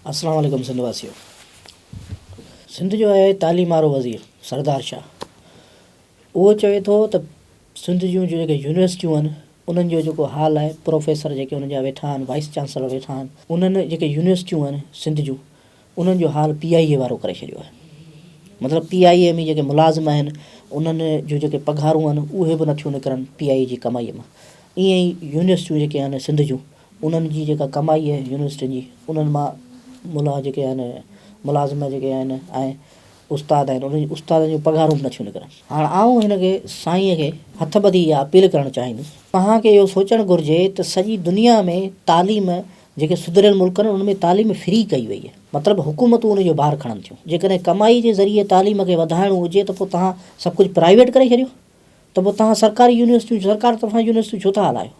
अस्सलाम वालेकुम सिंध वासियों। सिंध जो है तालीम वारो वज़ीर सरदार शाह उहो चवे थो त सिंध जूं जेके यूनिवर्सिटियूं आहिनि उन्हनि जो जेको हाल आहे, प्रोफेसर जेके उन्हनि जा वेठा आहिनि, वाइस चांसलर वेठा आहिनि, उन्हनि जेके यूनिवर्सिटियूं आहिनि सिंध जूं उन्हनि जो हाल PIA वारो करे छॾियो आहे। मतिलबु PIA में जेके मुलाज़िम आहिनि उन्हनि जूं जेके पघारूं आहिनि उहे बि नथियूं निकिरनि PIA जी कमाईअ मां। ईअं ई यूनिवर्सिटियूं जेके आहिनि सिंध जूं उन्हनि जी जेका कमाई आहे यूनिवर्सिटियुनि जी उन्हनि मां मुला जेके आहिनि मुलाज़िम जेके आहिनि ऐं उस्ताद आहिनि उन्हनि उस्तादनि जूं पघारूं बि नथियूं निकिरनि। हाणे आउं हिन खे साईंअ खे हथ ॿधी इहा अपील करणु चाहींदुसि, तव्हांखे इहो सोचणु घुरिजे त सॼी दुनिया में तालीम जेके सुधरियल मुल्क आहिनि उनमें तालीम फ्री कई वई आहे। मतिलबु हुकूमतूं उनजो भार खणनि थियूं। जेकॾहिं कमाई जे ज़रिए तालीम खे वधाइणो हुजे त पोइ तव्हां सभु कुझु प्राइवेट करे छॾियो, त पोइ तव्हां सरकारी यूनिवर्सिटियूं सरकार तरफ़ां यूनिवर्सिटियूं छो था हलायो?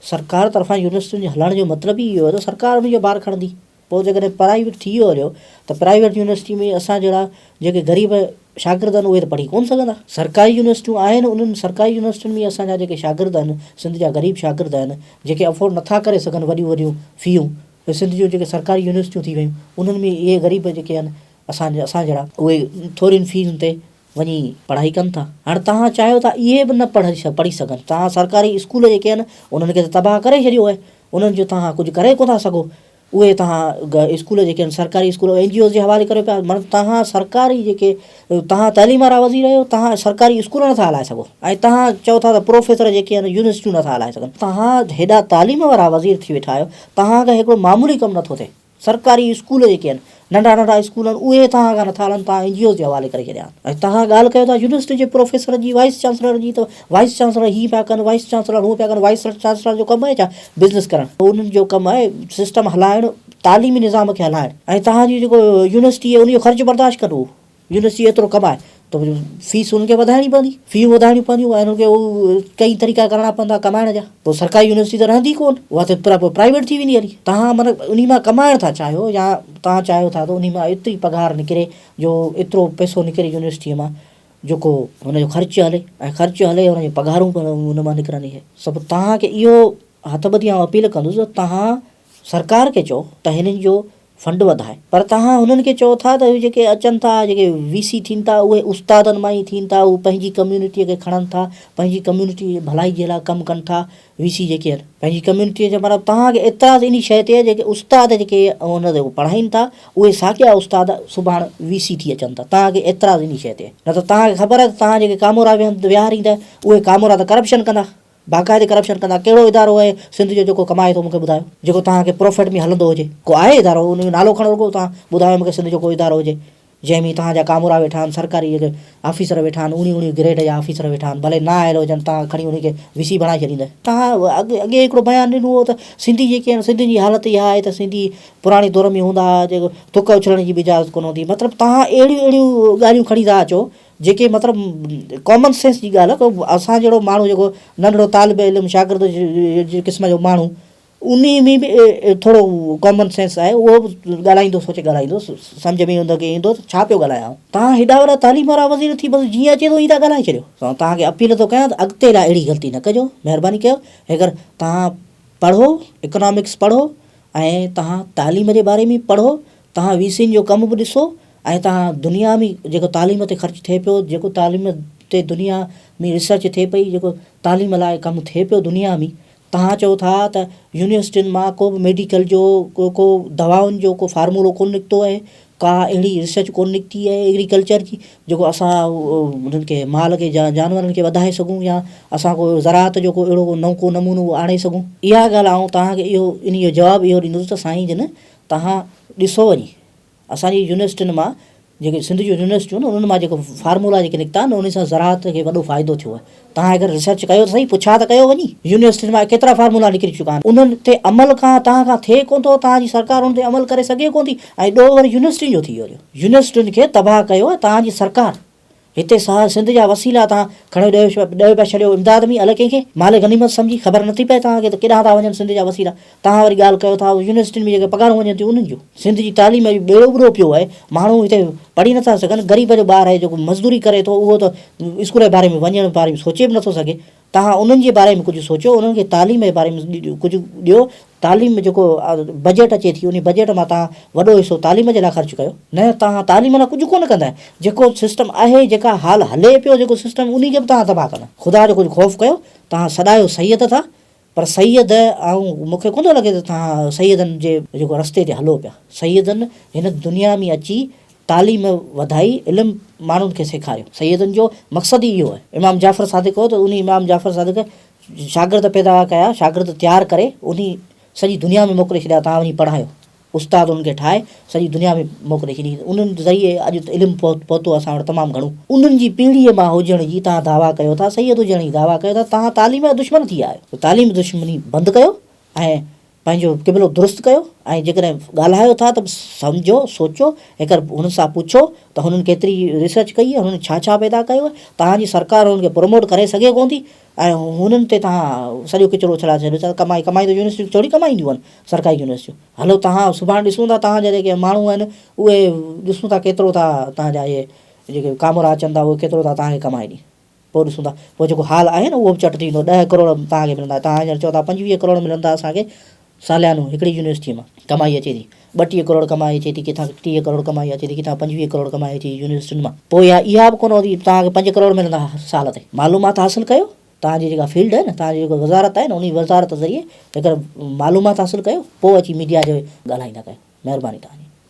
सरकार तरफ़ां यूनिवर्सिटियुनि जे हलाइण जो मतिलबु ई इहो आहे त सरकार उनजो भार खणंदी। पोइ जेकॾहिं प्राइवेट थी वियो हलियो त प्राइवेट यूनिवर्सिटी में असां जहिड़ा जेके ग़रीब शागिर्द आहिनि उहे त पढ़ी कोन सघंदा। सरकारी यूनिवर्सिटियूं आहिनि, उन्हनि सरकारी यूनिवर्सिटियुनि में असांजा जेके शागिर्द आहिनि सिंध जा ग़रीब शागिर्द आहिनि जेके अफोर्ड नथा करे सघनि वॾियूं वॾियूं फ़ियूं, सिंध जूं जेके सरकारी यूनिवर्सिटियूं थी वियूं उन्हनि में इहे ग़रीब जेके आहिनि असां जहिड़ा उहे थोरियुनि फ़ीसुनि ते वञी पढ़ाई कनि था। हाणे तव्हां चाहियो था इहे बि न पढ़ी सघनि, तव्हां सरकारी स्कूल जेके आहिनि उन्हनि खे त तबाह करे छॾियो आहे, उन्हनि जो तव्हां कुझु करे कोन था सघो। उहे तव्हां स्कूल जेके आहिनि सरकारी स्कूल NGO जे हवाले करे पिया, माना तव्हां सरकारी जेके तव्हां तालीम वारा वज़ीर आहियो, तव्हां सरकारी स्कूल नथा हलाए सघो ऐं तव्हां चओ था त प्रोफेसर जेके आहिनि यूनिवर्सिटियूं नथा हलाए सघनि। तव्हां हेॾा तालीम वारा वज़ीर थी वेठा आहियो, तव्हांखे हिकिड़ो मामूली कमु नथो थिए। सरकारी स्कूल जेके आहिनि नंढा नंढा स्कूल आहिनि उहे तव्हां खां नथा हलनि, तव्हां NGO जे हवाले करे छॾिया ऐं तव्हां ॻाल्हि कयो था यूनिवर्सिटी जे प्रोफेसर जी, वाइस चांसलर जी, त वाइस चांसलर हीअ पिया कनि, वाइस चांसलर हूअ पिया कनि। वाइस चांसलर जो कमु आहे छा? बिज़नेस करणु। उन्हनि जो कमु आहे सिस्टम हलाइणु, तालीमी निज़ाम खे हलाइणु ऐं तव्हांजी जेको यूनिवर्सिटी आहे उनजो ख़र्चु बर्दाश्त करिणो। यूनिवर्सिटी एतिरो कमाए त फीस उनखे वधाइणी पवंदी, फ़ियूं वधाइणी पवंदियूं ऐं उनखे कई तरीक़ा करणा पवंदा कमाइण जा। पोइ सरकारी यूनिवर्सिटी त रहंदी कोन, उहा त प्राइवेट थी वेंदी हली। तव्हां मतिलबु उन मां कमाइण था चाहियो या तव्हां चाहियो था त उन मां एतिरी पघार निकिरे जो एतिरो पैसो निकिरे यूनिवर्सिटीअ मां जेको हुनजो ख़र्चु हले ऐं ख़र्चु हले हुनजी पघारूं हुन मां निकिरंदी आहे सभु। तव्हांखे इहो हथ ॿधी अपील कंदुसि त तव्हां सरकार खे चओ त हिननि जो फंड वधाए, पर तव्हां हुननि खे चओ था त जेके अचनि था जेके VC थियनि था उहे उस्तादनि मां ई थियनि था, उहे पंहिंजी कम्यूनिटीअ खे खणनि था, पंहिंजी कम्यूनिटी जी भलाई जे लाइ कमु कनि था। VC जेके आहिनि पंहिंजी कम्यूनिटीअ जे मतिलबु तव्हांखे एतिराज़ इन शइ ते जेके उस्ताद जेके हुन ते पढ़ाइनि था उहे साॻिया उस्ताद सुभाणे VC थी अचनि था। तव्हांखे एतिराज़ इन शइ ते, न त तव्हांखे ख़बर आहे त तव्हां जेके कामोरा विहारींदा उहे कामोरा त करप्शन कंदा, बाक़ाइदे करप्शन कंदा। कहिड़ो इदारो आहे सिंध जो जेको कमाए थो मूंखे ॿुधायो, जेको तव्हांखे प्रॉफिट में हलंदो हुजे? को आहे इदारो? उन जो नालो खणो रुॻो तव्हां ॿुधायो मूंखे सिंध जो को इदारो हुजे जंहिंमें तव्हांजा कामोरा वेठा आहिनि, सरकारी जेके ऑफिसर वेठा आहिनि, उणी ग्रेड जा ऑफिसर वेठा आहिनि, भले न आयल हुजनि, तव्हां खणी उनखे VC बणाए छॾींदा। तव्हां अॻे हिकिड़ो बयानु ॾिनो हो त सिंधी जेके आहिनि सिंधियुनि जी हालति इहा आहे त सिंधी पुराणे दौर में हूंदा हुआ जेको थुक उछलण जी बि इजाज़त कोन हूंदी। मतिलबु तव्हां अहिड़ियूं ॻाल्हियूं खणी था अचो जेके मतिलबु कॉमन सेंस जी ॻाल्हि आहे। असां जहिड़ो माण्हू जेको नंढिड़ो तालिब इल्मु शागिर्द जे क़िस्म जो माण्हू उन में बि थोरो कॉमन सेंस आहे, उहो बि ॻाल्हाईंदो सोचे ॻाल्हाईंदो, सम्झ में हुनखे ईंदो त छा पियो ॻाल्हायां। तव्हां हेॾा वॾा तालीम वारा वज़ीर थी बसि जीअं अचे थो ईअं था ॻाल्हाए छॾियो। तव्हांखे अपील थो कयां त अॻिते लाइ अहिड़ी ग़लती न कजो, महिरबानी कयो। अगरि तव्हां पढ़ो, इकोनॉमिक्स पढ़ो ऐं तव्हां तालीम जे बारे में पढ़ो, तव्हां VC जो कमु बि ॾिसो ऐं तव्हां दुनिया में जेको तालीम ते ख़र्चु थिए पियो, जेको तालीम ते दुनिया में रिसर्च थिए पई, जेको तालीम लाइ कमु थिए पियो दुनिया में, तव्हां चओ था त यूनिवर्सिटियुनि मां को बि मेडिकल जो को दवाउनि जो को फार्मूलो कोन निकितो आहे, का अहिड़ी रिसर्च कोन निकिती आहे एग्रीकल्चर जी जेको असां उन्हनि खे माल खे जानवरनि खे वधाए सघूं या असां को ज़राअत जो को अहिड़ो नओं को नमूनो आणे सघूं। इहा ॻाल्हि आऊं तव्हांखे इहो इन जो जवाबु इहो ॾींदुसि त साईं जन तव्हां ॾिसो वञी असांजी यूनिवर्सिटियुनि मां जेके सिंध जूं यूनिवर्सिटियूं आहिनि उन्हनि मां जेको फार्मूला जेके निकिता आहिनि उन सां ज़राअत खे वॾो फ़ाइदो थियो आहे। तव्हां अगरि रिसर्च कयो त सही, पुछा त कयो वञी यूनिवर्सिटियुनि मां केतिरा फार्मूला निकिरी चुका आहिनि, उन्हनि ते अमल तव्हां खां थिए कोन थो, तव्हांजी सरकार उन ते अमल करे सघे कोन थी ऐं ॾोह वरी यूनिवर्सिटियुनि जो थी वियो। यूनिवर्सिटियुनि खे तबाह कयो आहे तव्हांजी सरकार। हिते सिंध जा वसीला तव्हां खणो ॾह पिया छॾियो इमदाद में, अलॻि कंहिंखे माले गनीमत सम्झी, ख़बर नथी पए तव्हांखे त केॾांहुं था वञनि सिंध जा वसीला। तव्हां वरी ॻाल्हि कयो था यूनिवर्सिटियुनि में जेके पघारूं वञनि थियूं उन्हनि जो। सिंध जी तालीम में ॿेड़ो ॿुॾो पियो आहे, माण्हू हिते पढ़ी नथा सघनि। ग़रीब जो ॿारु आहे जेको मज़दूरी करे थो उहो त स्कूल जे बारे में वञण बारे में सोचे बि नथो सघे। तव्हां उन्हनि जे बारे में कुझु सोचो, उन्हनि खे तालीम जे बारे में कुझु ॾियो। तालीम में जेको बजट अचे थी उन बजट मां तव्हां वॾो हिसो तालीम जे लाइ ख़र्चु कयो, न तव्हां तालीम लाइ कुझु कोन कंदा आहियो। जेको सिस्टम आहे, जेका हाल हले पियो, जेको सिस्टम उन खे बि तव्हां तबाह कंदा। ख़ुदा जो कुझु ख़ौफ़ कयो। तव्हां सदायो सैयद था, पर सैयद ऐं मूंखे कोन थो लॻे त तव्हां सैयदनि जे जेको रस्ते ते हलो पिया। सैयदनि हिन दुनिया में अची तालीम वधाई, इल्मु माण्हुनि खे सेखारियो। सैयदनि जो मक़सदु ई इहो आहे। इमाम जाफ़र सादिक़ हो त उन इमाम जाफ़र सादिक़ शागिर्द पैदा कया, शागिर्द तयारु करे उन सॼी दुनिया में मोकिले छॾिया, तव्हां वञी पढ़ायो। उस्ताद उनखे ठाहे सॼी दुनिया में मोकिले छॾी। उन्हनि ज़रिए अॼु इल्मु पहुतो असां वटि तमामु घणो। उन्हनि जी पीढ़ीअ मां हुजण जी तव्हां दावा कयो था, सैयद हुजण जी दावा कयो था, तव्हां तालीम जा दुश्मन थी विया आहियो। तालीम दुश्मनी बंदि कयो ऐं पंहिंजो क़िबिलो दुरुस्त कयो। ऐं जेकॾहिं ॻाल्हायो था त सम्झो, सोचो, हिकु हुन सां पुछो त हुननि केतिरी रिसर्च कई आहे, हुननि छा छा पैदा कयो आहे। तव्हांजी सरकार हुननि खे प्रमोट करे सघे कोन थी ऐं हुननि ते तव्हां सॼो किचिरो छॾा छॾियो। कमाई त यूनिवर्सिटियूं थोरी कमाईंदियूं आहिनि, सरकारी यूनिवर्सिटियूं। हलो तव्हां सुभाणे ॾिसूं था तव्हांजा जेके माण्हू आहिनि उहे ॾिसूं था केतिरो था तव्हांजा इहे जेके कामरा अचनि था उहे केतिरो था तव्हांखे कमाए ॾियनि। पोइ ॾिसूं था, पोइ जेको हाल आहे न उहो बि चट थी वेंदो। 10 करोड़ तव्हांखे मिलंदा, तव्हां हींअर चओ था 25 करोड़ मिलंदा असांखे सालियानो हिकिड़ी यूनिवर्सिटीअ मां कमाई अचे थी। 32 करोड़ कमाई अचे थी, किथां 30 करोड़ कमाई अचे थी, किथां 25 करोड़ कमाई अचे थी यूनिवर्सिटियुनि मां। पोइ इहा बि कोन होती तव्हांखे 5 करोड़ मिलंदा साल ते। मालूमात हासिलु कयो। तव्हांजी जेका फील्ड आहे न, तव्हांजी जेको वज़ारत आहे न, उन वज़ारत ज़रिए हिकु मालूमात हासिलु कयो, पोइ अची मीडिया जो ॻाल्हाईंदा कयो। महिरबानी तव्हांजी।